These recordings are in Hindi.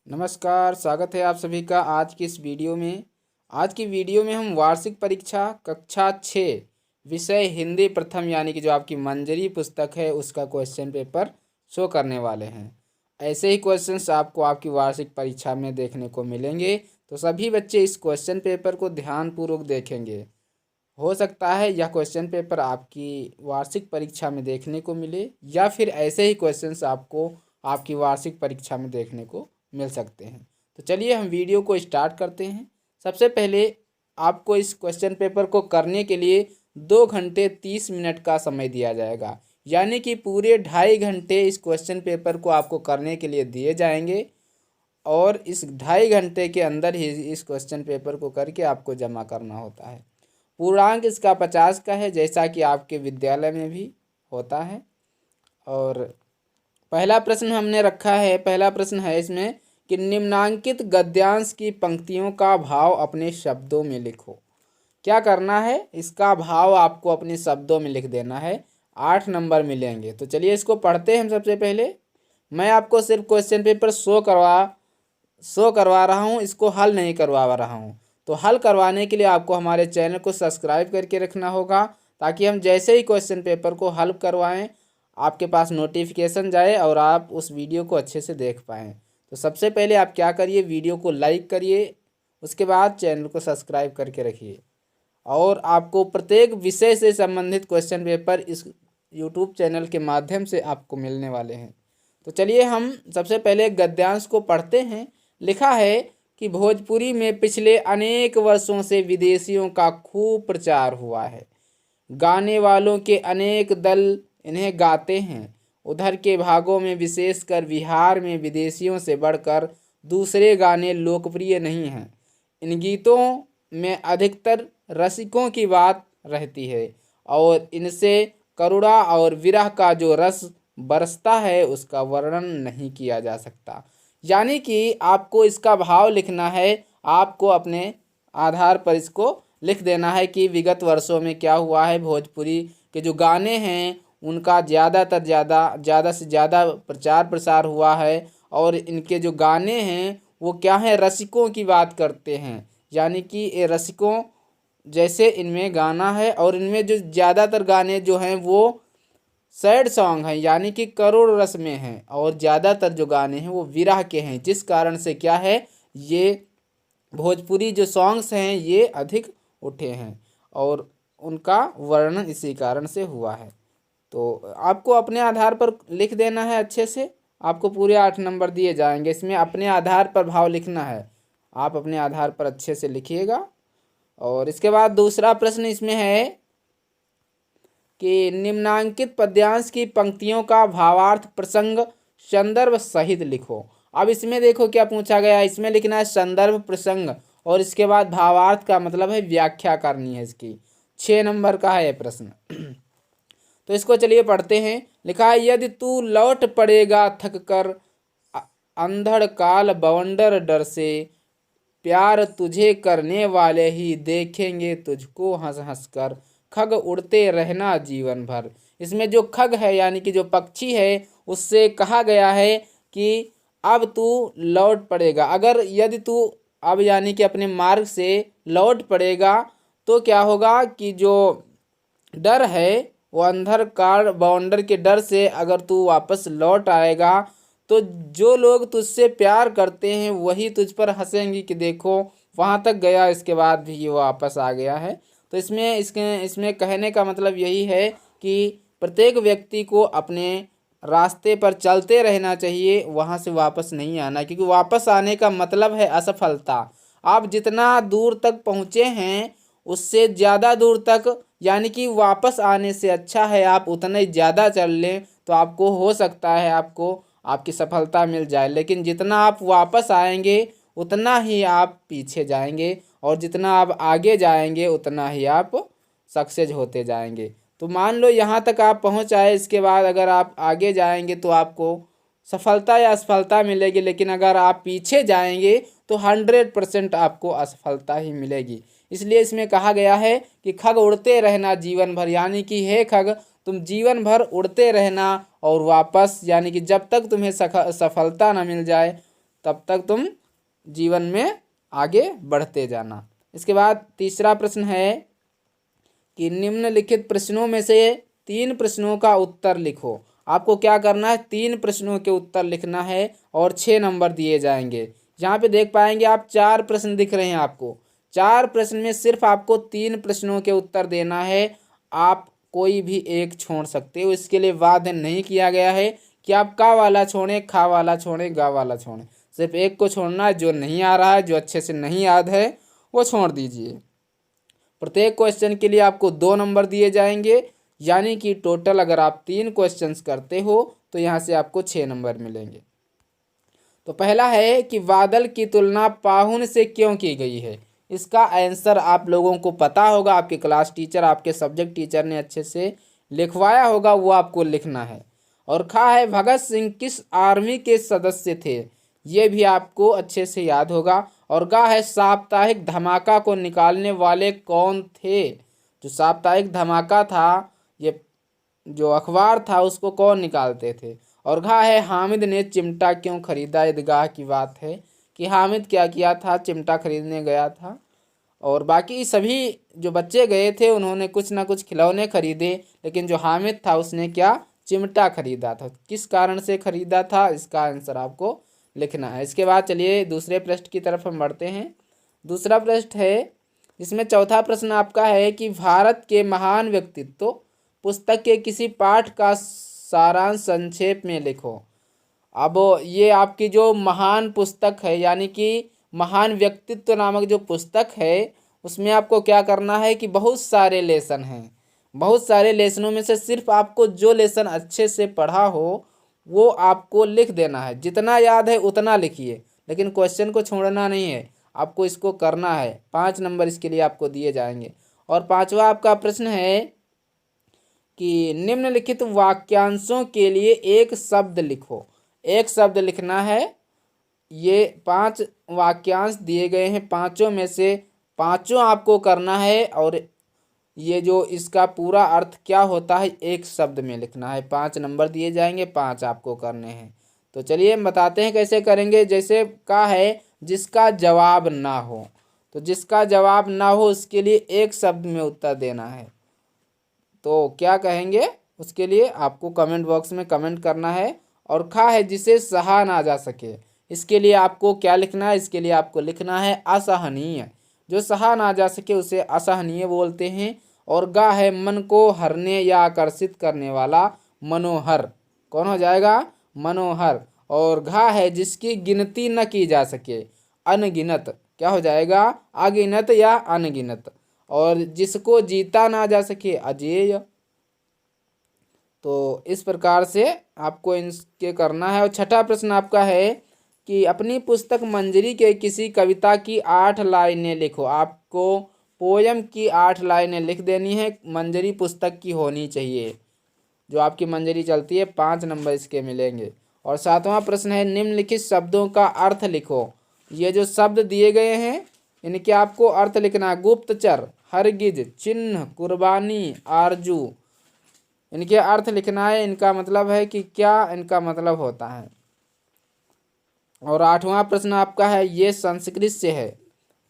नमस्कार, स्वागत है आप सभी का आज की इस वीडियो में। आज की वीडियो में हम वार्षिक परीक्षा कक्षा 6 विषय हिंदी प्रथम यानी कि जो आपकी मंजरी पुस्तक है उसका क्वेश्चन पेपर शो करने वाले हैं। ऐसे ही क्वेश्चंस आपको आपकी वार्षिक परीक्षा में देखने को मिलेंगे, तो सभी बच्चे इस क्वेश्चन पेपर को ध्यानपूर्वक देखेंगे। हो सकता है यह क्वेश्चन पेपर आपकी वार्षिक परीक्षा में देखने को मिले या फिर ऐसे ही क्वेश्चंस आपको आपकी वार्षिक परीक्षा में देखने को मिल सकते हैं। तो चलिए हम वीडियो को स्टार्ट करते हैं। सबसे पहले आपको इस क्वेश्चन पेपर को करने के लिए 2 घंटे 30 मिनट का समय दिया जाएगा, यानी कि पूरे 2.5 घंटे इस क्वेश्चन पेपर को आपको करने के लिए दिए जाएंगे और इस 2.5 घंटे के अंदर ही इस क्वेश्चन पेपर को करके आपको जमा करना होता है। पूर्णांक इसका 50 का है, जैसा कि आपके विद्यालय में भी होता है। और पहला प्रश्न हमने रखा है, पहला प्रश्न है इसमें कि निम्नांकित गद्यांश की पंक्तियों का भाव अपने शब्दों में लिखो। क्या करना है, इसका भाव आपको अपने शब्दों में लिख देना है। 8 नंबर मिलेंगे। तो चलिए इसको पढ़ते हैं। हम सबसे पहले मैं आपको सिर्फ क्वेश्चन पेपर शो करवा रहा हूँ, इसको हल नहीं करवा रहा हूँ। तो हल करवाने के लिए आपको हमारे चैनल को सब्सक्राइब करके रखना होगा, ताकि हम जैसे ही क्वेश्चन पेपर को हल करवाएं आपके पास नोटिफिकेशन जाए और आप उस वीडियो को अच्छे से देख पाएँ। तो सबसे पहले आप क्या करिए, वीडियो को लाइक करिए, उसके बाद चैनल को सब्सक्राइब करके रखिए। और आपको प्रत्येक विषय से संबंधित क्वेश्चन पेपर इस यूट्यूब चैनल के माध्यम से आपको मिलने वाले हैं। तो चलिए हम सबसे पहले गद्यांश को पढ़ते हैं। लिखा है कि भोजपुरी में पिछले अनेक वर्षों से विदेशियों का खूब प्रचार हुआ है। गाने वालों के अनेक दल इन्हें गाते हैं। उधर के भागों में, विशेषकर बिहार में, विदेशियों से बढ़कर दूसरे गाने लोकप्रिय नहीं हैं। इन गीतों में अधिकतर रसिकों की बात रहती है और इनसे करुणा और विरह का जो रस बरसता है उसका वर्णन नहीं किया जा सकता। यानी कि आपको इसका भाव लिखना है, आपको अपने आधार पर इसको लिख देना है कि विगत वर्षों में क्या हुआ है। भोजपुरी के जो गाने हैं उनका ज़्यादा से ज़्यादा प्रचार प्रसार हुआ है और इनके जो गाने हैं वो क्या हैं, रसिकों की बात करते हैं। यानी कि ये रसिकों जैसे इनमें गाना है और इनमें जो ज़्यादातर गाने जो हैं वो सैड सॉन्ग हैं, यानी कि करुण रस में हैं, और ज़्यादातर जो गाने हैं वो विरह के हैं। जिस कारण से क्या है, ये भोजपुरी जो सॉन्ग्स हैं ये अधिक उठे हैं और उनका वर्णन इसी कारण से हुआ है। तो आपको अपने आधार पर लिख देना है अच्छे से। आपको पूरे 8 नंबर दिए जाएंगे, इसमें अपने आधार पर भाव लिखना है। आप अपने आधार पर अच्छे से लिखिएगा। और इसके बाद दूसरा प्रश्न इसमें है कि निम्नांकित पद्यांश की पंक्तियों का भावार्थ प्रसंग संदर्भ सहित लिखो। अब इसमें देखो क्या पूछा गया है, इसमें लिखना है संदर्भ प्रसंग और इसके बाद भावार्थ का मतलब है व्याख्या करनी है इसकी। 6 नंबर का है यह प्रश्न। तो इसको चलिए पढ़ते हैं। लिखा है, यदि तू लौट पड़ेगा थक कर अंधड़ काल बवंडर डर से, प्यार तुझे करने वाले ही देखेंगे तुझको हंस हंस कर, खग उड़ते रहना जीवन भर। इसमें जो खग है यानी कि जो पक्षी है उससे कहा गया है कि अब तू लौट पड़ेगा। अगर यदि तू अब यानी कि अपने मार्ग से लौट पड़ेगा तो क्या होगा कि जो डर है वो अंधकार बाउंडर के डर से अगर तू वापस लौट आएगा तो जो लोग तुझसे प्यार करते हैं वही तुझ पर हंसेंगे कि देखो वहाँ तक गया, इसके बाद भी ये वापस आ गया है। तो इसमें कहने का मतलब यही है कि प्रत्येक व्यक्ति को अपने रास्ते पर चलते रहना चाहिए, वहाँ से वापस नहीं आना, क्योंकि वापस आने का मतलब है असफलता। आप जितना दूर तक पहुँचे हैं उससे ज़्यादा दूर तक, यानी कि वापस आने से अच्छा है आप उतना ही ज़्यादा चल लें, तो आपको हो सकता है आपको आपकी सफलता मिल जाए। लेकिन जितना आप वापस आएंगे उतना ही आप पीछे जाएंगे और जितना आप आगे जाएंगे उतना ही आप सक्सेस होते जाएंगे। तो मान लो यहाँ तक आप पहुँच आए, इसके बाद अगर आप आगे जाएंगे तो आपको सफलता या असफलता मिलेगी, लेकिन अगर आप पीछे जाएंगे तो 100% आपको असफलता ही मिलेगी। इसलिए इसमें कहा गया है कि खग उड़ते रहना जीवन भर, यानी कि हे खग तुम जीवन भर उड़ते रहना और वापस, यानी कि जब तक तुम्हें सफलता न मिल जाए तब तक तुम जीवन में आगे बढ़ते जाना। इसके बाद तीसरा प्रश्न है कि निम्नलिखित प्रश्नों में से 3 प्रश्नों का उत्तर लिखो। आपको क्या करना है, 3 प्रश्नों के उत्तर लिखना है और 6 नंबर दिए जाएंगे। यहाँ पे देख पाएंगे आप 4 प्रश्न दिख रहे हैं आपको। 4 प्रश्न में सिर्फ आपको 3 प्रश्नों के उत्तर देना है। आप कोई भी एक छोड़ सकते हो, इसके लिए वादा नहीं किया गया है कि आप का वाला छोड़ें, खा वाला छोड़ें, गा वाला छोड़ें। सिर्फ एक को छोड़ना है, जो नहीं आ रहा है, जो अच्छे से नहीं याद है वो छोड़ दीजिए। प्रत्येक क्वेश्चन के लिए आपको 2 नंबर दिए जाएंगे, यानी कि टोटल अगर आप 3 क्वेश्चंस करते हो तो यहाँ से आपको 6 नंबर मिलेंगे। तो पहला है कि बादल की तुलना पाहुन से क्यों की गई है। इसका आंसर आप लोगों को पता होगा, आपके क्लास टीचर, आपके सब्जेक्ट टीचर ने अच्छे से लिखवाया होगा, वो आपको लिखना है। और खा है भगत सिंह किस आर्मी के सदस्य थे, ये भी आपको अच्छे से याद होगा। और गा है साप्ताहिक धमाका को निकालने वाले कौन थे। जो साप्ताहिक धमाका था, ये जो अखबार था, उसको कौन निकालते थे। और घा है हामिद ने चिमटा क्यों खरीदा। ईदगाह की बात है कि हामिद क्या किया था, चिमटा खरीदने गया था। और बाकी सभी जो बच्चे गए थे उन्होंने कुछ ना कुछ खिलौने खरीदे, लेकिन जो हामिद था उसने क्या, चिमटा खरीदा था। किस कारण से खरीदा था, इसका आंसर आपको लिखना है। इसके बाद चलिए दूसरे प्रश्न की तरफ हम बढ़ते हैं। दूसरा प्रश्न है, इसमें चौथा प्रश्न आपका है कि भारत के महान व्यक्तित्व पुस्तक के किसी पाठ का सारांश संक्षेप में लिखो। अब ये आपकी जो महान पुस्तक है, यानी कि महान व्यक्तित्व नामक जो पुस्तक है, उसमें आपको क्या करना है कि बहुत सारे लेसन हैं। बहुत सारे लेसनों में से सिर्फ आपको जो लेसन अच्छे से पढ़ा हो वो आपको लिख देना है। जितना याद है उतना लिखिए, लेकिन क्वेश्चन को छोड़ना नहीं है, आपको इसको करना है। 5 नंबर इसके लिए आपको दिए जाएंगे। और 5वां आपका प्रश्न है कि निम्नलिखित वाक्यांशों के लिए एक शब्द लिखो। एक शब्द लिखना है। ये 5 वाक्यांश दिए गए हैं, पांचों में से पांचों आपको करना है। और ये जो इसका पूरा अर्थ क्या होता है एक शब्द में लिखना है। 5 नंबर दिए जाएंगे, 5 आपको करने हैं। तो चलिए हम बताते हैं कैसे करेंगे। जैसे का है जिसका जवाब ना हो, तो जिसका जवाब ना हो उसके लिए एक शब्द में उत्तर देना है। तो क्या कहेंगे उसके लिए आपको कमेंट बॉक्स में कमेंट करना है। और खा है जिसे सहा ना जा सके, इसके लिए आपको क्या लिखना है, इसके लिए आपको लिखना है असहनीय। जो सहा ना जा सके उसे असहनीय बोलते हैं। और गा है मन को हरने या आकर्षित करने वाला, मनोहर। कौन हो जाएगा, मनोहर। और घा है जिसकी गिनती न की जा सके, अनगिनत। क्या हो जाएगा, अगिनत या अनगिनत। और जिसको जीता ना जा सके, अजेय। तो इस प्रकार से आपको इनके करना है। और छठा प्रश्न आपका है कि अपनी पुस्तक मंजरी के किसी कविता की 8 लाइनें लिखो। आपको पोयम की 8 लाइनें लिख देनी है, मंजरी पुस्तक की होनी चाहिए। जो आपकी मंजरी चलती है 5 नंबर इसके मिलेंगे। और 7वां प्रश्न है निम्नलिखित शब्दों का अर्थ लिखो। ये जो शब्द दिए गए हैं इनके आपको अर्थ लिखना है। गुप्तचर, हरगिज, चिन्ह, कुर्बानी, आरजू। इनके अर्थ लिखना है। इनका मतलब है कि क्या इनका मतलब होता है। और 8वां प्रश्न आपका है, ये संस्कृत से है।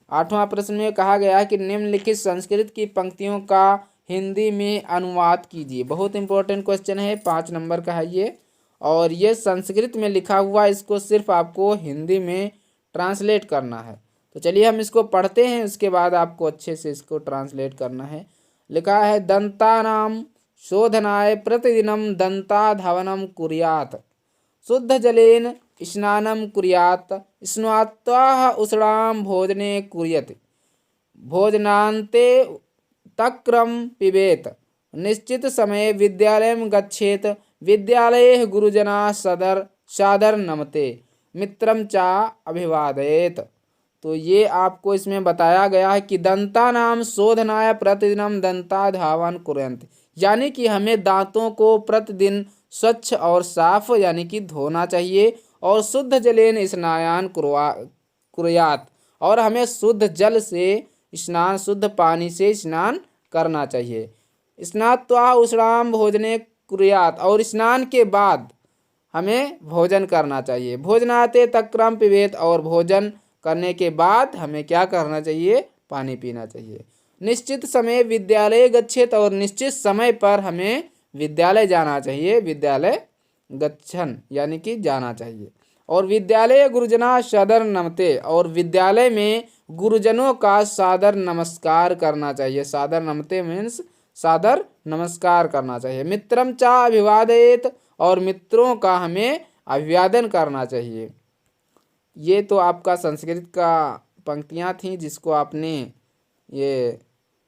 8वां प्रश्न में कहा गया है कि निम्नलिखित संस्कृत की पंक्तियों का हिंदी में अनुवाद कीजिए। बहुत इंपॉर्टेंट क्वेश्चन है, 5 नंबर का है ये। और ये संस्कृत में लिखा हुआ, इसको सिर्फ आपको हिंदी में ट्रांसलेट करना है। तो चलिए हम इसको पढ़ते हैं, उसके बाद आपको अच्छे से इसको ट्रांसलेट करना है। लिखा है दंतानाम शोधनाय प्रतिदिनम दंताधवनम कुर्यात्, शुद्ध जलेन स्नानं कुर्यात्, स्नात्वा उष्णां भोजने कुर्यात्, भोजनान्ते तक्रं पिबेत्, निश्चित समय विद्यालयं गच्छेत्, विद्यालये गुरुजनाः सादर नमते, मित्रं च अभिवादयेत्। तो ये आपको इसमें बताया गया है कि दंतानाम शोधनाय प्रतिदिनम दंताधावन कुर्वन्ति, यानी कि हमें दांतों को प्रतिदिन स्वच्छ और साफ यानी कि धोना चाहिए। और शुद्ध जलेन स्नान कुर्यात्, और हमें शुद्ध जल से स्नान, शुद्ध पानी से स्नान करना चाहिए। स्नात्वा उष्णां भोजने कुर्यात्, और स्नान के बाद हमें भोजन करना चाहिए। भोजनाते तक्रम पिबेत, और भोजन करने के बाद हमें क्या करना चाहिए, पानी पीना चाहिए। निश्चित समय विद्यालय गच्छेत, और निश्चित समय पर हमें विद्यालय जाना चाहिए, विद्यालय गच्छन यानी कि जाना चाहिए। और विद्यालय गुरुजना सादर नमते, और विद्यालय में गुरुजनों का सादर नमस्कार करना चाहिए। सादर नमते मीन्स सादर नमस्कार करना चाहिए। मित्रम चा अभिवादयेत, और मित्रों का हमें अभिवादन करना चाहिए। ये तो आपका संस्कृत का पंक्तियाँ थीं जिसको आपने ये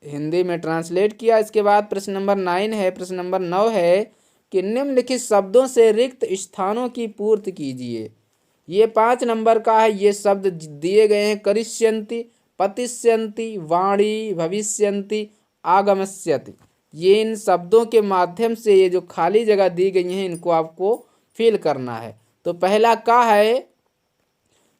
हिंदी में ट्रांसलेट किया। इसके बाद प्रश्न नंबर 9 है, प्रश्न नंबर 9 है कि निम्नलिखित शब्दों से रिक्त स्थानों की पूर्ति कीजिए। ये 5 नंबर का है। ये शब्द दिए गए हैं करिष्यन्ति, पतिष्यन्ति, वाणी, भविष्यन्ति, आगमस्यति। ये इन शब्दों के माध्यम से ये जो खाली जगह दी गई हैं इनको आपको फिल करना है। तो पहला का है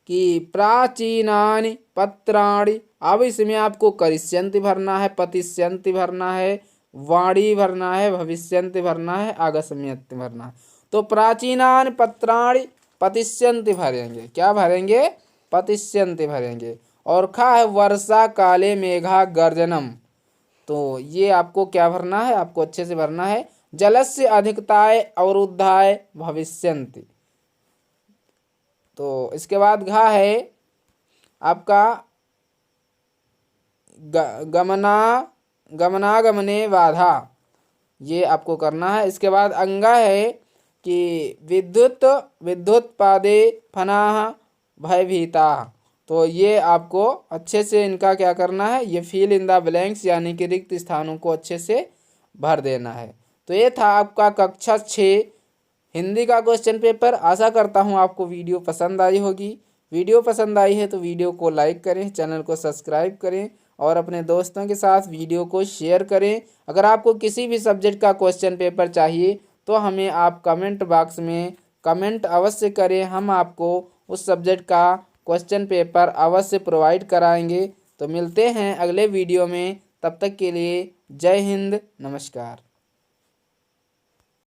कि प्राचीनानि पत्राणि। अब इसमें आपको करिष्यन्ति भरना है, पतिष्यन्ति भरना है, वाणी भरना है, भविष्यन्ति भरना है, आगम्यन्ति भरना है। तो प्राचीनानि पत्राणि पतिष्यन्ति भरेंगे। क्या भरेंगे, पतिष्यन्ति भरेंगे। और खा है वर्षा काले मेघा गर्जनम। तो ये आपको क्या भरना है, आपको अच्छे से भरना है। जलस्य अधिकताय अवरुद्धाय भविष्यन्ति। तो इसके बाद घा है आपका गमनागमने बाधा, ये आपको करना है। इसके बाद अंगा है कि विद्युत पादे फनाह भयभीता। तो ये आपको अच्छे से इनका क्या करना है, ये फिल इन द ब्लैंक्स यानी कि रिक्त स्थानों को अच्छे से भर देना है। तो ये था आपका कक्षा 6 हिंदी का क्वेश्चन पेपर। आशा करता हूँ आपको वीडियो पसंद आई होगी। वीडियो पसंद आई है तो वीडियो को लाइक करें, चैनल को सब्सक्राइब करें और अपने दोस्तों के साथ वीडियो को शेयर करें। अगर आपको किसी भी सब्जेक्ट का क्वेश्चन पेपर चाहिए तो हमें आप कमेंट बॉक्स में कमेंट अवश्य करें, हम आपको उस सब्जेक्ट का क्वेश्चन पेपर अवश्य प्रोवाइड कराएंगे। तो मिलते हैं अगले वीडियो में, तब तक के लिए जय हिंद, नमस्कार।